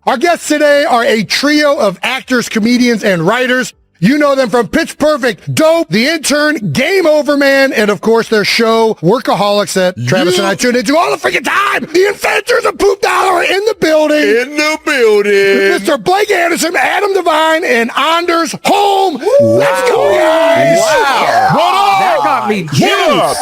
Our guests today are a trio of actors, comedians, and writers. You know them from Pitch Perfect, Dope, The Intern, Game Over Man, and of course their show, Workaholics, that Travis and I tune into all the freaking time. The inventors of Poop Dollar are in the building. Mr. Blake Anderson, Adam Devine, and Anders Holm. Let's go, guys. Wow. That got me juiced.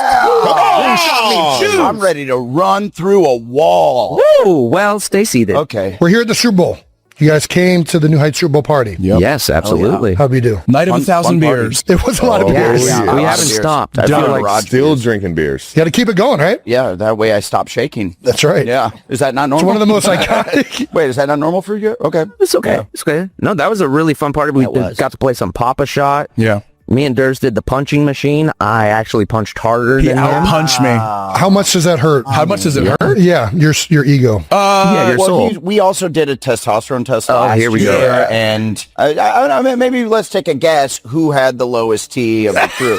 I'm ready to run through a wall. Woo. Well, stay seated. Okay. We're here at the Super Bowl. You guys came to the New Heights Super Bowl party. Yep. Yes, absolutely. How'd we do? Night of 1,000 beers. It was a lot of beers. Yeah, we haven't stopped. I feel like Still drinking beers. You got to keep it going, right? Yeah, that way I stop shaking. That's right. Yeah. Is that not normal? It's one of the most iconic. Wait, is that not normal for you? Okay. it's okay. Yeah. It's okay. No, that was a really fun party. We It was. got to play some Papa Shot. Yeah. Me and Durs did the punching machine. I actually punched harder He than him. out-punched me. How much does that hurt? How much does it hurt? Yeah, your ego. Yeah, your soul. We also did a testosterone test last here we go. year, and I don't know, maybe let's take a guess who had the lowest T of the crew.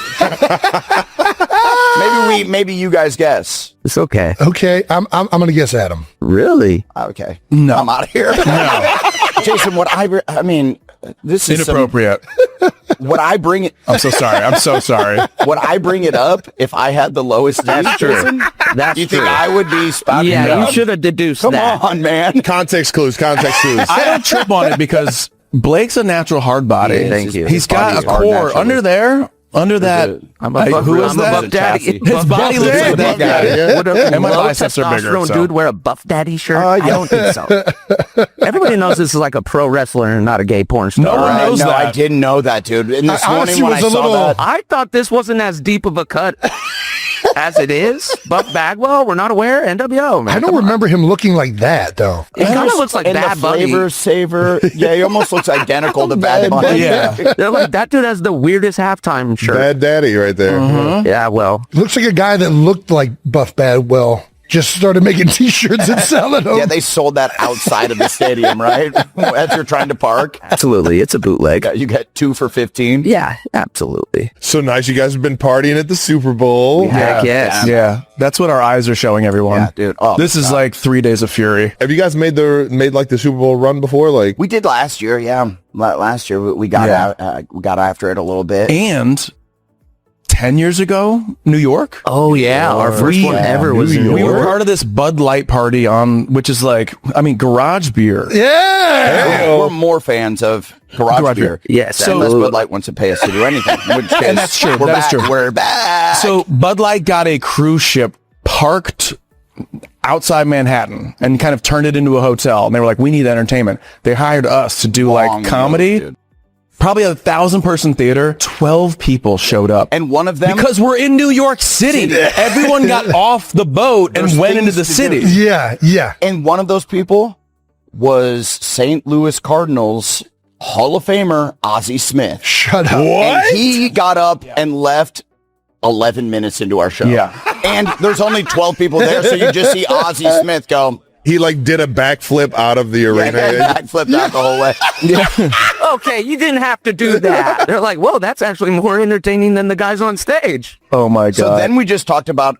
maybe you guys guess. It's okay. Okay, I'm gonna guess Adam. Really? Okay, No. I'm out of here. No. Jason, this is Inappropriate. what I bring it. I'm so sorry. I'm so sorry. Would I bring it up if I had the lowest? That's T, true. Jason? That's You true. think I would be spouting it Yeah, up? you should have deduced Come that. on, man. Context clues. I don't trip on it because Blake's a natural hard body. He is. Thank you. He's got a His body is hard core naturally. under there. Under that. I'm a buff, who is I'm a that? buff daddy. His body looks like that guy. Would a And my low biceps are bigger, testosterone so. dude wear a buff daddy shirt? I don't think so. Everybody knows this is like a pro wrestler and not a gay porn star. No one right? knows No, that. I didn't know that, dude. And this I morning honestly when was I a saw little- that, I thought this wasn't as deep of a cut as it is. Buff Bagwell, we're not aware. NWO, man. I don't remember him looking like that though. It kind of looks like and Bad the Bunny. flavor saver, yeah, he almost looks identical to Bad Bunny. Yeah. They're like, that dude has the weirdest halftime shirt. Bad Daddy right there. Yeah, well, Looks like a guy that looked like Buff Badwell just started making T-shirts and selling them. Yeah, they sold that outside of the stadium, right? As you're trying to park. absolutely. It's a bootleg. You get 2 for $15. Yeah, absolutely. So nice. You guys have been partying at the Super Bowl. Heck yes. Yeah. That's what our eyes are showing everyone. Yeah, dude. Oh, This is like 3 days of fury. Have you guys made like the Super Bowl run before? Like, We did last year, yeah. Last year we got out, we got after it a little bit. And 10 years ago, New York. Oh, yeah. Our first one ever was in New We were York. part of this Bud Light party which is like, garage beer. Yeah. We're more fans of garage beer. Yes, So unless absolutely. Bud Light wants to pay us to do anything. In which case, And that's true. We're That is back. true. We're back. So Bud Light got a cruise ship parked outside Manhattan and kind of turned it into a hotel. And they were like, we need entertainment. They hired us to do Long like comedy. nose, dude. Probably 1,000-person theater. 12 people showed up. And one of them, because we're in New York City. Everyone got off the boat and There's went into things the to do. city. Yeah. and one of those people was St. Louis Cardinals Hall of Famer Ozzie Smith. Shut up. And he got up and left 11 minutes into our show. Yeah. And there's only 12 people there, so you just see Ozzie Smith go, he like did a backflip out of the arena. backflipped out the whole way. Okay, you didn't have to do that. They're like, whoa, that's actually more entertaining than the guys on stage. Oh my God. So then we just talked about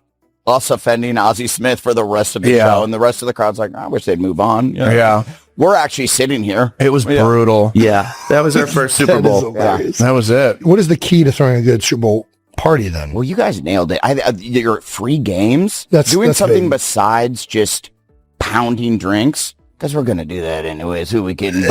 us offending Ozzie Smith for the rest of the show, and the rest of the crowd's like, I wish they'd move on. You know? Yeah. We're actually sitting here. It was brutal. Yeah, that was our first Super Bowl. That was it. What is the key to throwing a good Super Bowl party then? Well, you guys nailed it. Your free games, That's something big. besides just pounding drinks, because we're going to do that anyways. Who we kidding?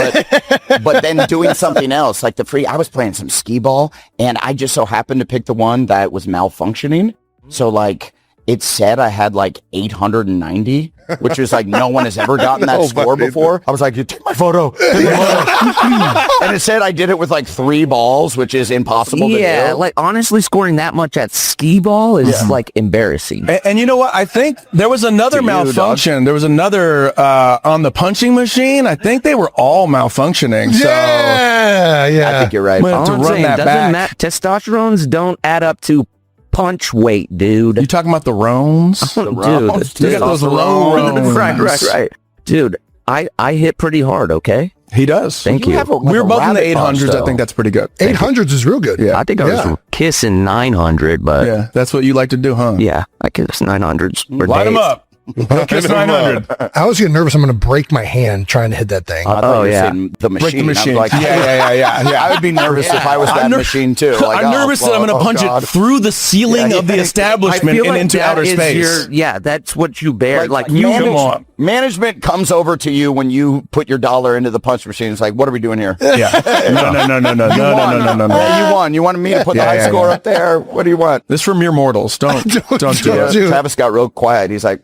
But then doing something else, like I was playing some skee ball, and I just so happened to pick the one that was malfunctioning. So like, it said I had like 890, which was like no one has ever gotten that score before. I was like, take my photo. Take my photo. And it said I did it with like 3 balls, which is impossible to do. Yeah, like honestly, scoring that much at skee ball is like embarrassing. And you know what? I think there was another To you, malfunction. There was another on the punching machine. I think they were all malfunctioning. So Yeah. I think you're right. Well, All to I'm run saying, that doesn't back. testosterones don't add up to punch weight, dude. you talking about the Rones? Dude, Rones, You got those low Rones. right. Dude, I hit pretty hard, okay? He does. Thank you. have a, like We were a both in the rabbit punch, 800s. I though. think that's pretty good. 800s is real good. Yeah. I think I was kissing 900, but Yeah, that's what you like to do, huh? yeah, I kiss 900s. Light them up. Kiss 900. I always get nervous. I'm going to break my hand trying to hit that thing. I thought you were yeah. saying the machine. Break the machine. I was like, Yeah. I would be nervous if I was that machine too. Like, I'm nervous that I'm going to punch it through the ceiling of the establishment and into that outer is space. that's what you bear. Like you you come on. management comes over to you when you put your dollar into the punch machine. It's like, what are we doing here? Yeah. No. Yeah, you won. You wanted me to put the high score up there. What do you want? This is for mere mortals. Don't do it. Dude. Travis got real quiet. He's like,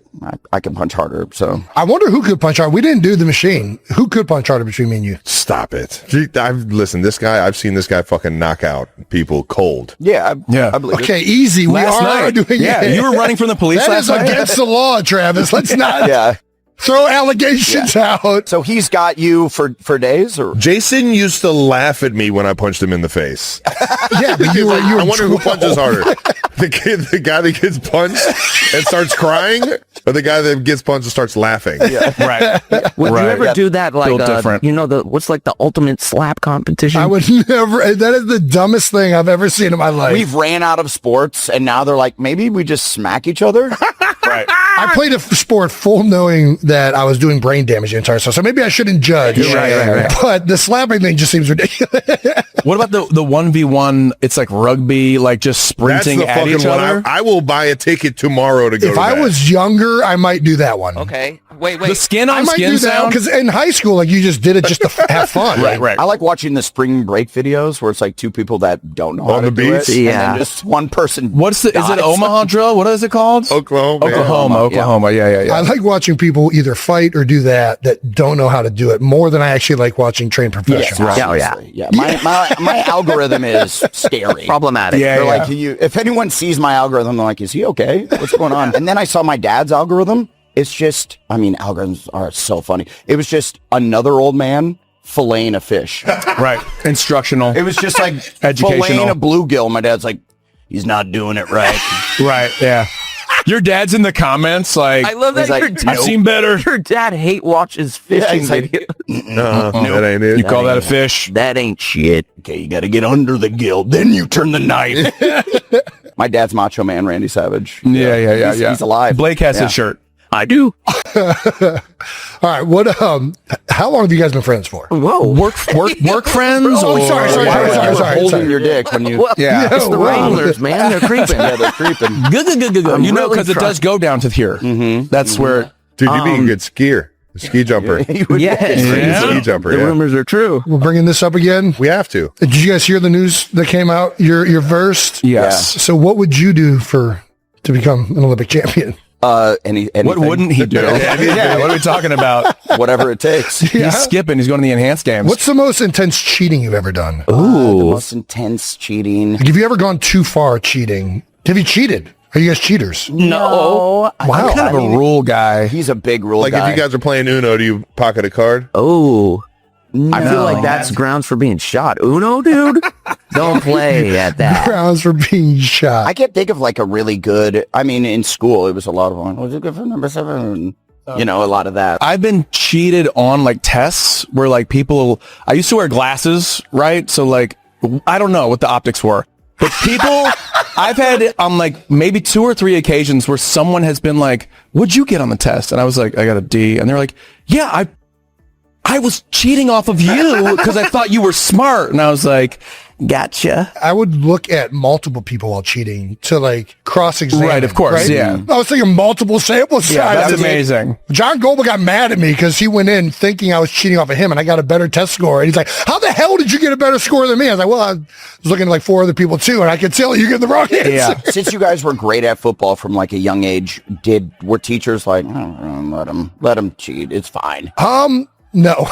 I can punch harder. So I wonder who could punch harder. We didn't do the machine. Who could punch harder between me and you? Stop it. I've seen this guy fucking knock out people cold. yeah, I believe Okay, easy. We Last are night. doing Yeah, it. you were running from the police That last is night? against the law, Travis. Let's not it. Yeah. throw allegations out. So he's got you for days, or Jason used to laugh at me when I punched him in the face. Yeah, but you were. I wonder who punches harder. The guy that gets punched and starts crying, or the guy that gets punched and starts laughing. Yeah. Right. Would you Right. ever do that? Like, Built different. what's like the ultimate slap competition? I would never. That is the dumbest thing I've ever seen in my life. We've ran out of sports, and now they're like, maybe we just smack each other. Right. I played a sport full knowing that I was doing brain damage the entire time, so maybe I shouldn't judge. Right. But the slapping thing just seems ridiculous. What about the 1v1? It's like rugby, like just That's sprinting the at fucking each one. other. I will buy a ticket tomorrow to go If to I that. was younger, I might do that one. Okay. Wait. The skin I on might skin do that sound. because in high school, like you just did it just to have fun. Right. I like watching the spring break videos where it's like two people that don't know how On to the do beach? it, and Yeah. then just one person. Is it dies. Omaha drill? What is it called? Oklahoma. Oklahoma. Yeah. I like watching people either fight or do that don't know how to do it more than I actually like watching trained professionals. Yeah, Obviously. Yeah. My algorithm is scary. Problematic. Yeah. They're like, if anyone sees my algorithm, they're like, is he okay? What's going on? And then I saw my dad's algorithm. It's just, algorithms are so funny. It was just another old man filleting a fish. Right. Instructional. It was just like Educational. filleting a bluegill. My dad's like, he's not doing it right. Right. Yeah. Your dad's in the comments like, I love that He's like, your dad, I've seen better. your dad hate watches fishing he's like, videos. That ain't it. You call that a fish? That ain't shit. Okay, you got to get under the gill, then you turn the knife. My dad's Macho Man, Randy Savage. Yeah. He's alive. Blake has Yeah. his shirt. I do. All right. How long have you guys been friends for? Whoa. Work friends? Oh, or- sorry. You were holding your dick when you. Well, Yeah. it's the wow. Wranglers, man. They're creeping. Yeah, they're creeping. Good. You know, really because it does go down to here. That's where. Dude, you'd be a good skier. A ski jumper. Yes. Yeah. Ski jumper, The yeah. rumors are true. We're bringing this up again. We have to. Did you guys hear the news that came out? You're versed. Yes. So what would you do to become an Olympic champion? Anything. What wouldn't he do? Yeah. What are we talking about? Whatever it takes. Yeah. He's skipping. He's going to the enhanced games. What's the most intense cheating you've ever done? The most intense cheating. Have you ever gone too far cheating? Have you cheated? Are you guys cheaters? No. Wow. I'm kind of a rule guy. He's a big rule Like guy. if you guys are playing Uno, do you pocket a card? Oh. I feel like that's grounds for being shot. Uno, dude? Don't play at that. Grounds for being shot. I can't think of like a really good. In school it was a lot of fun. Was it good for number 7? A lot of that. I've been cheated on like tests where like people, I used to wear glasses, right? So like, I don't know what the optics were, but people, I've had on like maybe 2 or 3 occasions where someone has been like, what'd you get on the test? And I was like, I got a D. And they're like, yeah, I was cheating off of you because I thought you were smart. And I was like, gotcha. I would look at multiple people while cheating to like cross-examine. Right, of course, yeah. I was thinking multiple sample size. Yeah, that's I was like- amazing. John Goldberg got mad at me because he went in thinking I was cheating off of him and I got a better test score. And he's like, how the hell did you get a better score than me? I was like, well, I was looking at like 4 other people too. And I could tell you get the wrong answer. Yeah. Since you guys were great at football from like a young age, were teachers like, oh, let him cheat? It's fine. No.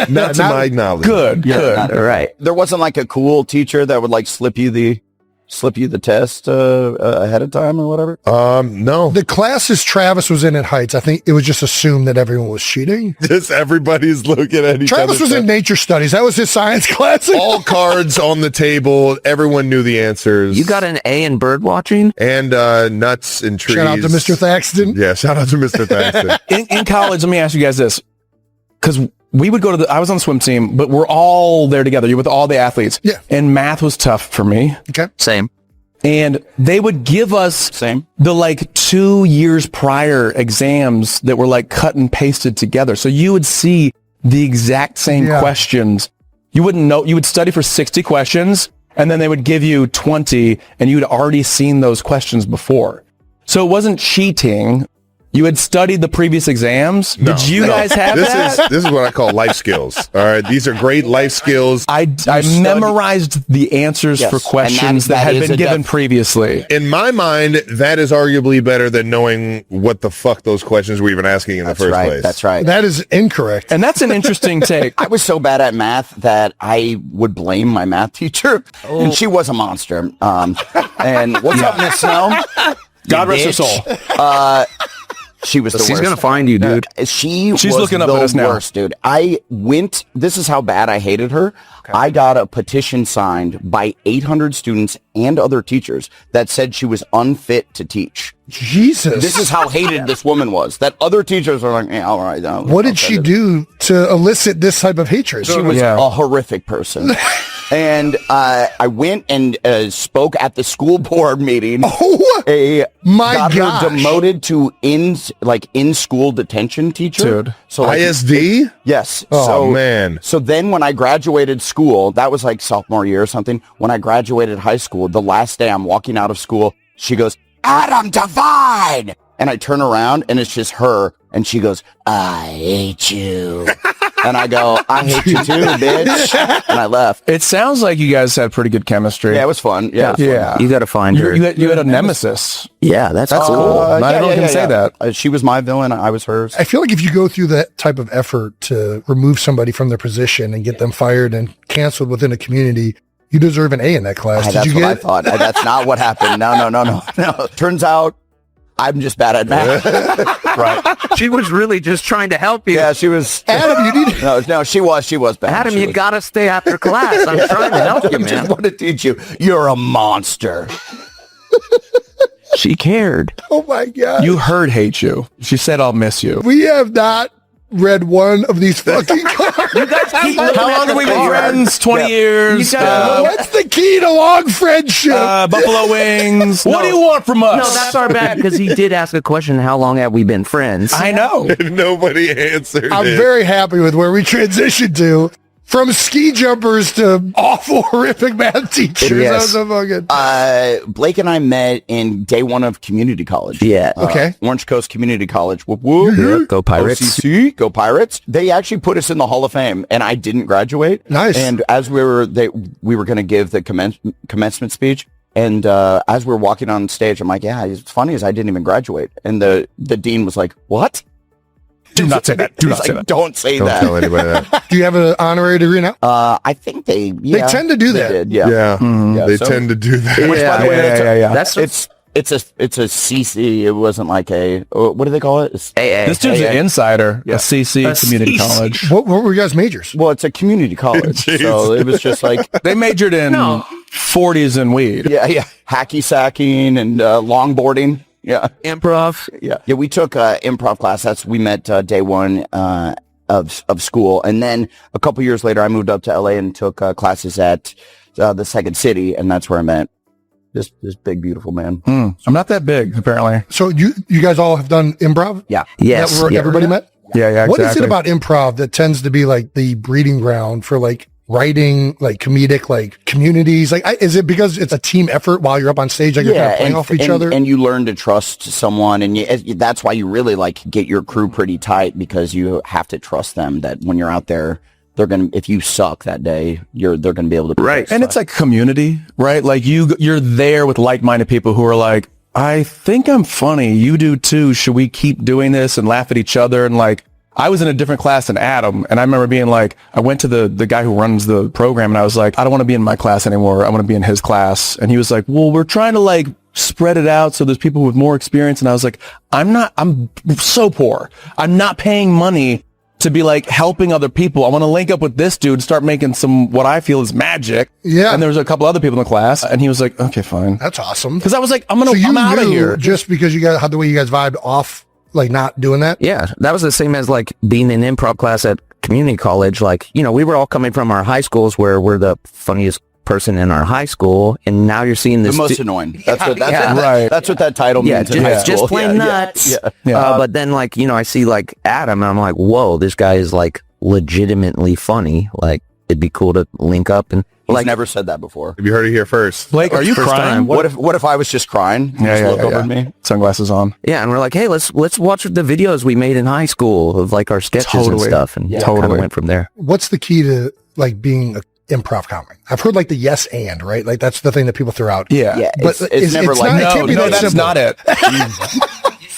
Not to my knowledge. Good. Right. There wasn't like a cool teacher that would like slip you the test ahead of time or whatever. No. The classes Travis was in at Heights, I think it was just assumed that everyone was cheating. Just everybody's looking at each other. Travis was in nature studies. That was his science class. All cards on the table. Everyone knew the answers. You got an A in bird watching? And nuts and trees. Shout out to Mr. Thaxton. Yeah, shout out to Mr. Thaxton. In college, let me ask you guys this. Because we would go to I was on the swim team, but we're all there together. You're with all the athletes. Yeah. And math was tough for me. Okay. Same. And they would give us Same. the like 2 years prior exams that were like cut and pasted together. So you would see the exact same questions. You wouldn't know, you would study for 60 questions and then they would give you 20 and you'd already seen those questions before. So it wasn't cheating. You had studied the previous exams. Did you guys have that? This is what I call life skills. All right. These are great life skills. I memorized the answers for questions that had been given previously. In my mind, that is arguably better than knowing what the fuck those questions were even asking in the first place. That's right. That is incorrect. And that's an interesting take. I was so bad at math that I would blame my math teacher, and she was a monster. And what's up, Miss Snow? God rest her soul. She was the worst. She's gonna find you, dude. She's looking up at us now. worst, dude. This is how bad I hated her. Okay. I got a petition signed by 800 students and other teachers that said she was unfit to teach. Jesus. This is how hated this woman was. That other teachers are like, all right. What did she do to elicit this type of hatred? She was a horrific person. And I went and spoke at the school board meeting. Oh, my God! Her demoted to in school detention teacher. Dude. So like, ISD? Yes. Oh, man. So then when I graduated school, that was like sophomore year or something. When I graduated high school, the last day I'm walking out of school, she goes, "Adam Devine!" And I turn around and it's just her. And she goes, "I hate you." And I go, "I hate you too, bitch." And I left. It sounds like you guys had pretty good chemistry. Yeah, it was fun. Yeah. You got to find her. You had a nemesis. Yeah, that's cool. Not everyone can say that. She was my villain. I was hers. I feel like if you go through that type of effort to remove somebody from their position and get them fired and canceled within a community, you deserve an A in that class. That's what I thought. That's not what happened. No. Turns out I'm just bad at math. Right. She was really just trying to help you. Yeah, she was. Adam, you need No, she was bad. Adam, you got to stay after class. I'm trying to help you, I man. just want to teach you. You're a monster. She cared. Oh my God. You heard hate you. She said, "I'll miss you." We have not read one of these fucking cards. How long have we been friends? 20 years. What's the key to long friendship? Buffalo wings. What do you want from us? No, that's our bad because he did ask a question. How long have we been friends? I know. Nobody answered I'm it. very happy with where we transitioned to. From ski jumpers to awful, horrific math teachers. Yes. That was so fucking... Blake and I met in day one of community college. Yeah. Okay. Orange Coast Community College. Whoop, whoop. Yeah, go Pirates. OCC, go Pirates. They actually put us in the Hall of Fame, and I didn't graduate. Nice. And as we were going to give the commencement speech, and as we were walking on stage, I'm like, yeah, it's funny as I didn't even graduate. And the dean was like, what? Do not say that. Do not say that. Don't say Don't that. tell anybody that. Do you have an honorary degree now? I think they tend to do that. Did, Yeah. They so- tend to do that. Which, by the way, That's it's a CC. It wasn't like a what do they call it? It's AA. This dude's an insider. Yeah. A CC community college. What were you guys' majors? well, it's a community college, Jeez. so it was just like They majored in 40s and weed. hacky sacking and longboarding. Yeah, Improv. yeah. We took improv class. We met day one of school, and then a couple years later, I moved up to LA and took classes at the Second City, and that's where I met this big beautiful man. I'm not that big, apparently. So you guys all have done improv? Yeah. Yes. That where everybody met? Yeah, exactly. What is it about improv that tends to be like the breeding ground for like writing, like comedic, like communities? Like, is it because it's a team effort while you're up on stage, like you're kind of playing off each other? And you learn to trust someone, and that's why you really like get your crew pretty tight, because you have to trust them that when you're out there, if you suck that day, they're gonna be able to Right. And it's like community, right? Like you're there with like-minded people who are like, I think I'm funny. You do too. Should we keep doing this and laugh at each other? And like, I was in a different class than Adam. And I remember being like, I went to the guy who runs the program and I was like, I don't want to be in my class anymore. I want to be in his class. And he was like, well, we're trying to like spread it out so there's people with more experience. And I was like, I'm so poor. I'm not paying money to be like helping other people. I want to link up with this dude, start making some, what I feel is magic. Yeah. And there was a couple other people in the class and he was like, okay, fine. That's awesome. Cause I was like, I'm So you out of knew here. just because you guys had the way you guys vibed off, like not doing that? Yeah, that was the same as like being in improv class at community college. Like, we were all coming from our high schools where we're the funniest person in our high school, and now you're seeing this The most annoying. That's what right. That's what that title means in high school. just plain nuts. But then, like, you know, I see like Adam, and I'm like, whoa, this guy is like legitimately funny. Like, it'd be cool to link up and He's like. never said that before. Have you heard it here first? Blake, are you First crying? time. What if I was just crying? You just look over at me. Sunglasses on. Yeah, and we're like, hey, let's watch the videos we made in high school of like our sketches and Totally. stuff, and kind of went from there. What's the key to like being an improv comic? I've heard like the yes and, right? Like that's the thing that people throw out. Yeah. Yeah, But it's never like not, it can't be that that's simple. not it.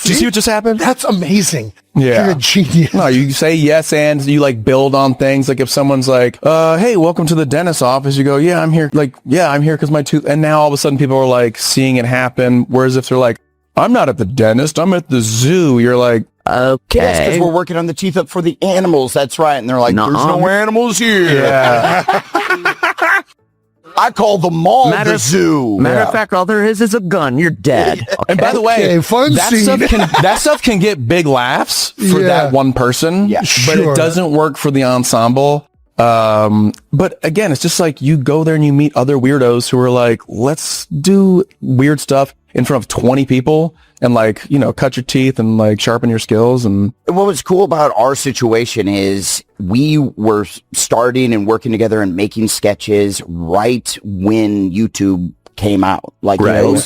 Did you see what just happened? That's amazing. Yeah. You're a genius. No, you say yes and you like build on things. Like if someone's like, hey, welcome to the dentist's office, you go, yeah, I'm here. Like, yeah, I'm here because my tooth. And now all of a sudden people are like seeing it happen. Whereas if they're like, I'm not at the dentist, I'm at the zoo. You're like, Okay. Yes, because we're working on the teeth up for the animals. That's right. And they're like, there's no animals here. yeah. I call the mall the zoo. Matter of fact, all there is a gun. You're dead. And by the way, Okay, fun that scene. stuff can get big laughs for Yeah. that one person, Yeah. but Sure. it doesn't work for the ensemble. But again, it's just like you go there and you meet other weirdos who are like, let's do weird stuff in front of 20 people and like, you know, cut your teeth and like sharpen your skills. And What was cool about our situation is we were starting and working together and making sketches right when YouTube came out. Like Right. in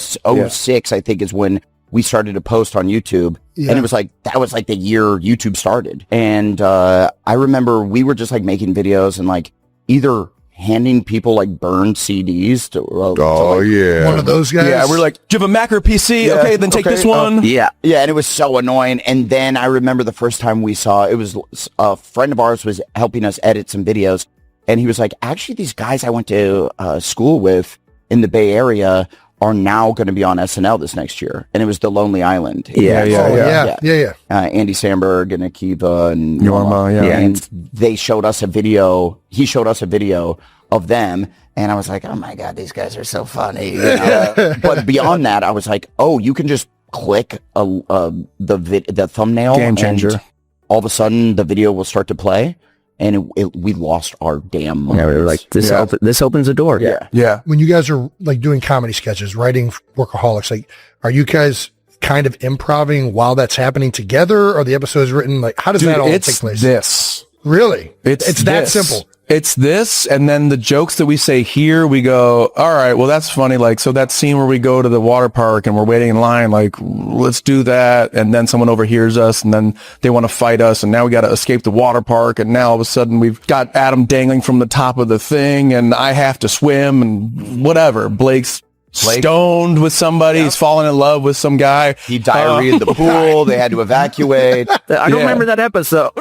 06, I think, is when we started to post on YouTube. Yeah. And it was like, that was like the year YouTube started. And I remember we were just like making videos and like either handing people like burned CDs to Oh, like, yeah. One of those guys. yeah, we're like, do you have a Mac or PC? Yeah, Okay, then take okay, this one. Yeah. Yeah, and it was so annoying. And then I remember the first time we saw, it was a friend of ours was helping us edit some videos. And he was like, actually, these guys I went to school with in the Bay Area are now going to be on SNL this next year. And it was The Lonely Island. Yeah, Yeah. Andy Samberg and Akiva and Yorma, yeah. And they showed us a video. He showed us a video of them. And I was like, oh my God, these guys are so funny. You know? But beyond that, I was like, oh, you can just click the thumbnail. Game changer. And all of a sudden the video will start to play. And we lost our damn minds. Yeah, we were like, this opens a door. Yeah. Yeah. When you guys are like doing comedy sketches, writing Workaholics, like, are you guys kind of improvising while that's happening together? Or the episodes written? Like, how does Dude, that all it's take place? this. Really? It's that this. simple. It's this, and then the jokes that we say here, we go, all right, well, that's funny. Like, so that scene where we go to the water park and we're waiting in line, like, let's do that. And then someone overhears us, and then they want to fight us, and now we got to escape the water park. And now all of a sudden we've got Adam dangling from the top of the thing, and I have to swim, and whatever. Blake's stoned with somebody. He's fallen in love with some guy. He diarrheaed the pool. They had to evacuate. I don't remember that episode.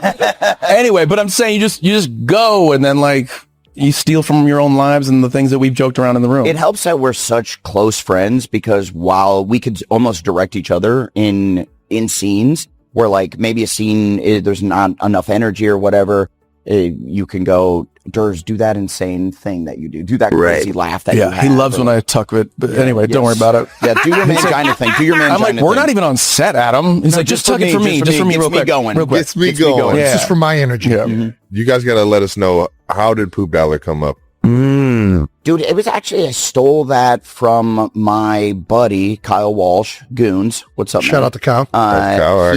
Anyway, but I'm saying you just go, and then like you steal from your own lives and the things that we've joked around in the room. It helps that we're such close friends because while we could almost direct each other in scenes where like maybe a scene there's not enough energy or whatever, you can go, Durs, do that insane thing that you do that crazy laugh that you have. he loves when I tuck it. But anyway, don't worry about it. Yeah, do your mangina thing. Do your mangina I'm like, we're not even on set, Adam. He's like, just tuck it for me. Just for me, real quick. Real quick. Gets me going. It's just for my energy. Yeah. You guys got to let us know, how did Poop Dollar come up? Dude, it was actually, I stole that from my buddy, Kyle Walsh, Goons. What's up, Shout out to Kyle. Kyle.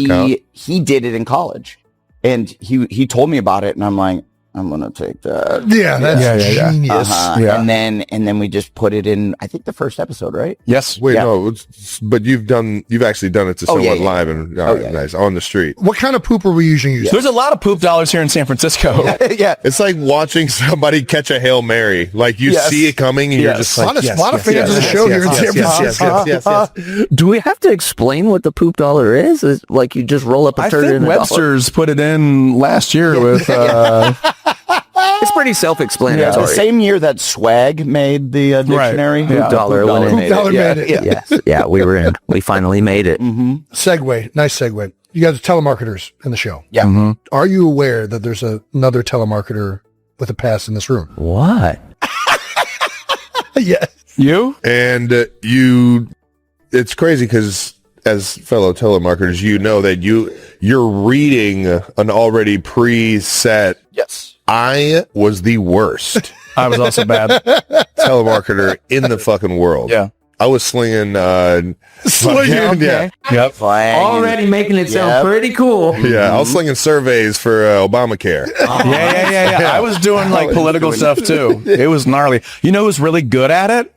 He did it in college. And he told me about it, and I'm like, I'm gonna take that. Yeah, that's Yeah. genius. Yeah. And then we just put it in, I think the first episode, right? Yes. Wait, Yeah. no, but you've actually done it to someone yeah. live and nice on the street. What kind of poop are we usually using? There's a lot of poop dollars here in San Francisco. Yeah. It's like watching somebody catch a Hail Mary. Like you see it coming and you're just A like, lot of fans of the show here in San Francisco. yes. Do we have to explain what the poop dollar is? Is like you just roll up a I turd think in a dollar? Webster's put it in last year with It's pretty self-explanatory. The same year that Swag made the dictionary. Right. Yeah. Poop dollar when it Poop made dollar it. made it. Yes. Yeah, we were in. We finally made it. Segue. Nice segue. You guys are telemarketers in the show. Yeah. Are you aware that there's another telemarketer with a pass in this room? What? Yes. you. And it's crazy because as fellow telemarketers, you know that you're reading an already preset. Yes. I was the worst. I was also bad. It's telemarketer in the fucking world. Yeah. I was slinging, Slinging. yeah. Yep. Already making it sound pretty cool. Yeah, I was slinging surveys for Obamacare. Yeah. I was doing like political stuff too. It was gnarly. You know who's really good at it?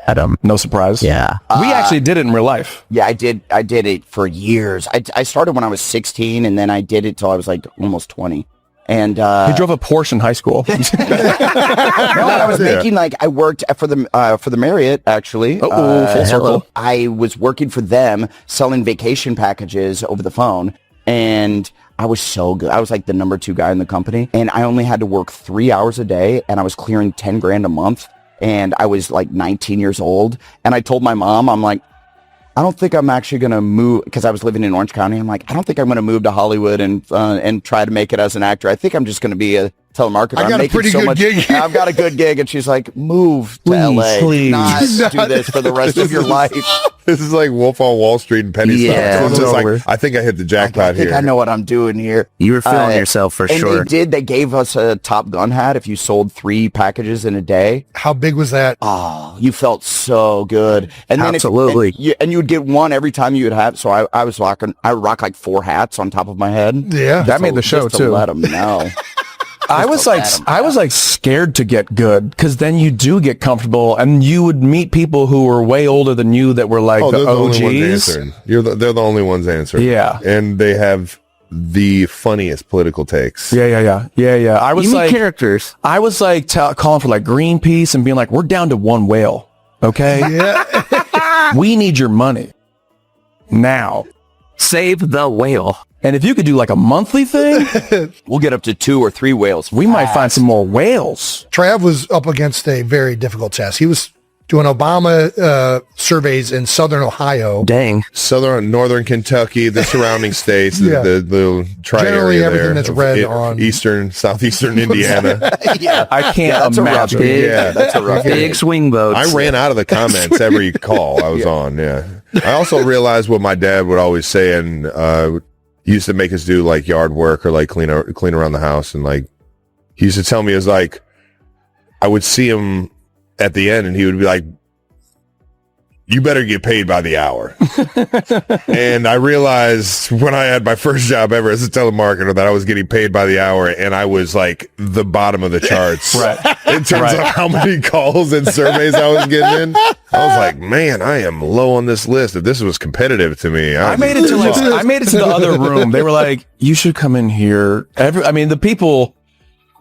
Adam. No surprise. Yeah. We actually did it in real life. Yeah, I did it for years. I started when I was 16, and then I did it till I was like almost 20. And He drove a Porsche in high school. no, I was making like I worked for the Marriott actually. Full circle. I was working for them selling vacation packages over the phone, and I was so good. I was like the number 2 guy in the company, and I only had to work 3 hours a day, and I was clearing 10 grand a month, and I was like 19 years old, and I told my mom, I'm like, I don't think I'm actually going to move, because I was living in Orange County. I'm like, I don't think I'm going to move to Hollywood and try to make it as an actor. I think I'm just going to be a telemarketer. I got a pretty good gig. I've got a good gig. And she's like, move to LA. Please. Not do this for the rest of your life. This is like Wolf on Wall Street and Penny Yeah, Stock. It's just over. like, I think I hit the jackpot I think here. I know what I'm doing here. You were feeling yourself for and sure. They gave us a Top Gun hat if you sold 3 packages in a day. How big was that? Oh, you felt so good. And then Absolutely. and you would get one every time you would have. So I would rock like 4 hats on top of my head. Yeah. That made the show Just to too. let them know. I was like scared to get good, because then you do get comfortable, and you would meet people who were way older than you that were like Oh, the they're the only ones OGs. answering. They're the only ones answering. Yeah. And they have the funniest political takes. Yeah. I was You meet like, characters. I was like calling for like Greenpeace and being like, we're down to 1 whale. Okay. Yeah. We need your money now. Save the whale. And if you could do like a monthly thing, We'll get up to 2 or 3 whales. we might find some more whales. Trav was up against a very difficult task. He was doing Obama surveys in Southern Ohio. Dang. Northern Kentucky, the surrounding states, Yeah. the tri Generally area everything there that's of red on- southeastern Indiana. Yeah. I can't That's a rough imagine. gig. Yeah. That's a rough Big gig. swing boats. I ran out of the comments every call I was on. Yeah. I also realized what my dad would always say, and he used to make us do like yard work or like clean around the house, and like he used to tell me, it was like I would see him at the end, and he would be like, you better get paid by the hour. And I realized when I had my first job ever as a telemarketer that I was getting paid by the hour, and I was like the bottom of the charts in terms of how many calls and surveys I was getting in. I was like, man, I am low on this list. If this was competitive to me, I made it to the other room. They were like, you should come in here. The people,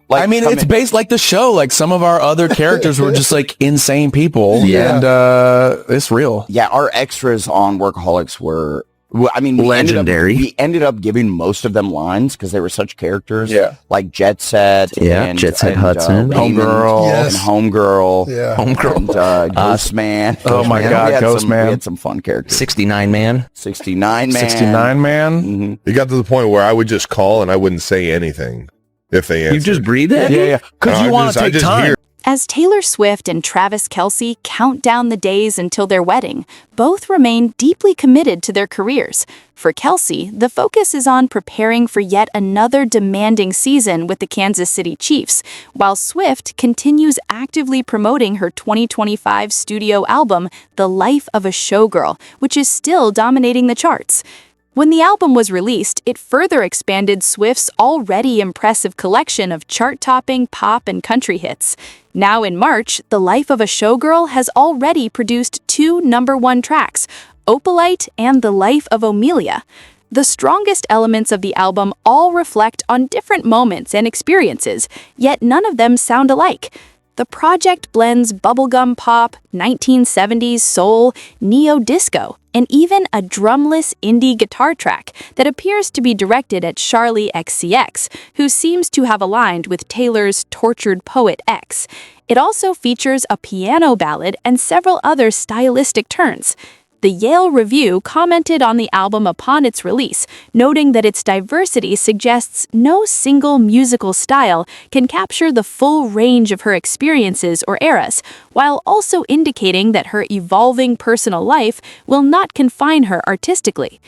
Like, it's based like the show. Like some of our other characters were just like insane people. Yeah. And it's real. Yeah, our extras on Workaholics were, Legendary. We ended up giving most of them lines because they were such characters. Yeah. Like Jet Set. Yeah, and, Jet Set and, Hudson. Raymond Homegirl. Yes. And Homegirl. Yeah. Homegirl. And Ghost Man. Oh my Man. God, We had Ghost some, Man. We had some fun characters. 69 man. 69 Man. 69 man. It got to the point where I would just call and I wouldn't say anything if they answered. You just breathe it? Yeah. Because you want to take time. hear- As Taylor Swift and Travis Kelce count down the days until their wedding, both remain deeply committed to their careers. For Kelce, the focus is on preparing for yet another demanding season with the Kansas City Chiefs, while Swift continues actively promoting her 2025 studio album, The Life of a Showgirl, which is still dominating the charts. When the album was released, it further expanded Swift's already impressive collection of chart-topping pop and country hits. Now in March, The Life of a Showgirl has already produced 2 #1 tracks, Opalite and The Life of Amelia. The strongest elements of the album all reflect on different moments and experiences, yet none of them sound alike. The project blends bubblegum pop, 1970s soul, neo-disco, and even a drumless indie guitar track that appears to be directed at Charli XCX, who seems to have aligned with Taylor's Tortured Poet X. It also features a piano ballad and several other stylistic turns. The Yale Review commented on the album upon its release, noting that its diversity suggests no single musical style can capture the full range of her experiences or eras, while also indicating that her evolving personal life will not confine her artistically.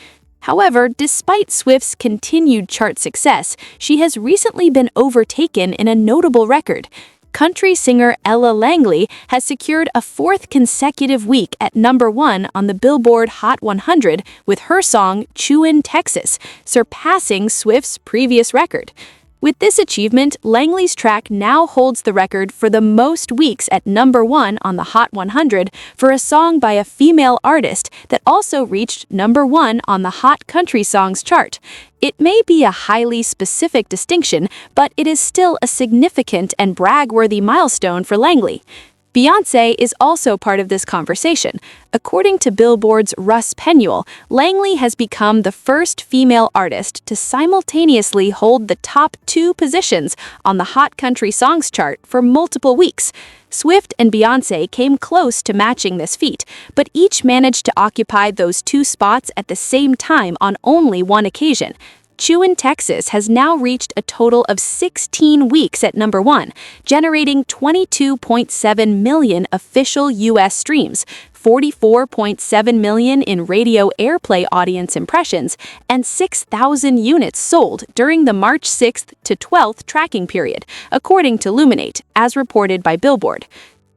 However, despite Swift's continued chart success, she has recently been overtaken in a notable record. country singer Ella Langley has secured a fourth consecutive week at #1 on the Billboard Hot 100 with her song Chewin' Texas, surpassing Swift's previous record. With this achievement, Langley's track now holds the record for the most weeks at #1 on the Hot 100 for a song by a female artist that also reached #1 on the Hot Country Songs chart. It may be a highly specific distinction, but it is still a significant and brag-worthy milestone for Langley. Fiancé is also part of this conversation. According to Billboard's Russ Penuel, Langley has become the first female artist to simultaneously hold the top 2 positions on the Hot Country Songs chart for multiple weeks. Swift and Beyoncé came close to matching this feat, but each managed to occupy those 2 spots at the same time on only one occasion. Chewin' Texas has now reached a total of 16 weeks at #1, generating 22.7 million official U.S. streams, 44.7 million in radio airplay audience impressions, and 6,000 units sold during the March 6th to 12th tracking period, according to Luminate, as reported by Billboard.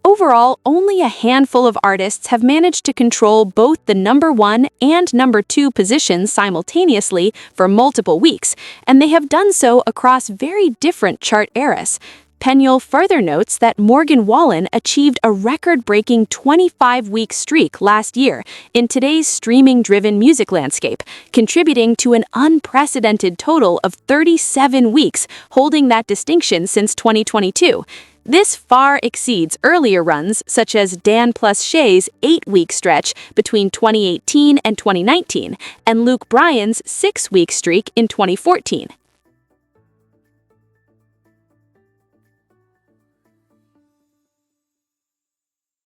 Overall, only a handful of artists have managed to control both the #1 and #2 positions simultaneously for multiple weeks, and they have done so across very different chart eras. Penuel further notes that Morgan Wallen achieved a record-breaking 25-week streak last year in today's streaming-driven music landscape, contributing to an unprecedented total of 37 weeks, holding that distinction since 2022. This far exceeds earlier runs, such as Dan plus Shay's 8-week stretch between 2018 and 2019, and Luke Bryan's 6-week streak in 2014.